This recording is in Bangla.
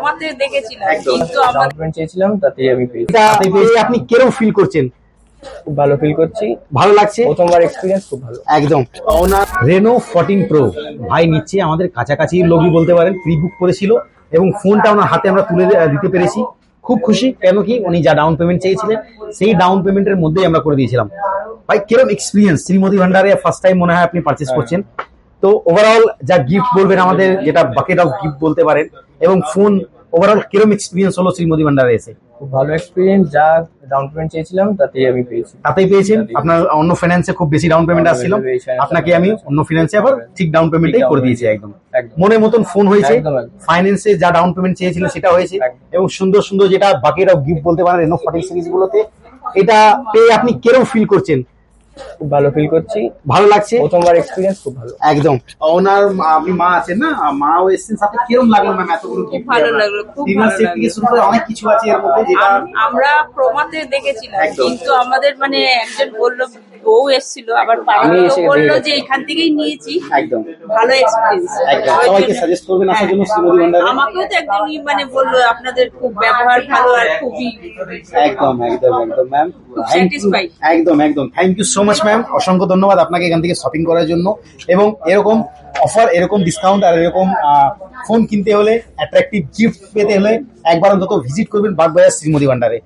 প্রমাতে দেখেছিলাম, একদম। কিন্তু আমার ডাউন চেয়েছিলাম, তাতে আমি পেয়েছি। তাতে পেয়ে আপনি কিরকম ফিল করছেন? খুব ভালো ফিল করছি, ভালো লাগছে? প্রথমবার এক্সপিরিয়েন্স খুব ভালো। একদম। ওনার রেনো 14 প্রো ভাই নিচ্ছে, আমাদের কাছাকাছি লোকই বলতে পারেন, প্রি বুক করেছিল এবং ফোনটা ওনার হাতে আমরা তুলে দিতে পেরেছি। খুব খুশি, কেন কি উনি যা ডাউন পেমেন্ট চেয়েছিলেন সেই ডাউন পেমেন্টের মধ্যেই আমরা করে দিয়েছিলাম। ভাই কিরকম এক্সপিরিয়েন্স? শ্রীমতী ভান্ডারে ফার্স্ট টাইম মনে হয় আপনি পারচেস করছেন, তো ওভারঅল যা গিফট বলবেন আমাদের, যেটা বাকেট অফ গিফট বলতে পারেন, এবং ফোন ওভারঅল কিরকম এক্সপিরিয়েন্স হলো শ্রীমতী ভান্ডারে এসে? খুব ভালো এক্সপিরিয়েন্স, যা ডাউন পেমেন্ট চেয়েছিলাম তাতেই আমি পেয়েছি। তাতেই পেয়েছেন? আপনার অন্য ফাইন্যান্সে খুব বেশি ডাউন পেমেন্ট আসছিল, আপনাকে আমি অন্য ফাইন্যান্সে আবার ঠিক ডাউন পেমেন্টই করে দিয়েছি। একদম মনের মতন ফোন হয়েছে, ফাইন্যান্সে যা ডাউন পেমেন্ট চেয়েছিলেন সেটা হয়েছে, এবং সুন্দর সুন্দর যেটা বাকেট অফ গিফট বলতে পারেন রেনো 14 সিরিজ গুলোতে, এটা পেয়ে আপনি কিরকম ফিল করছেন? খুব ভালো ফিল করছি, ভালো লাগছে? প্রথমবার এক্সপিরিয়েন্স খুব ভালো। একদম। ওনার আপনি মা আছেন না, মাও এসেছেন সাথে, কিরকম লাগলো ম্যাম এতগুলো খুব ভালো লাগলো, খুব ভালো সেট থেকে শুরু করে অনেক কিছু আছে এর মধ্যে, যেটা আমরা প্রমাতে দেখেছিলাম, একদম। কিন্তু আমাদের মানে একজন বললো, বউ এসেছিল, আবার পাড়ার আমি লোক এসে বললো দেখে যে এখান থেকেই নিয়েছি। একদম ভালো এক্সপিরিয়েন্স। একদম। সবাইকে সাজেস্ট করবেন আসার জন্য শ্রীমতী ভান্ডারে? আমাকেও তো একজনই মানে বললো আপনাদের খুব ব্যবহার ভালো আর খুবই একদম একদম একদম ম্যাম, খুব satisfied। একদম একদম। Thank you so much ma'am, অসংখ্য ধন্যবাদ আপনাকে এখান থেকে শপিং করার জন্য। এবং এরকম অফার, এরকম ডিসকাউন্ট আর এরকম ফোন কিনতে হলে, অ্যাট্রাকটিভ গিফট পেতে হলে একবার অন্তত ভিজিট করবেন বাগবাজার শ্রীমতী ভান্ডারে।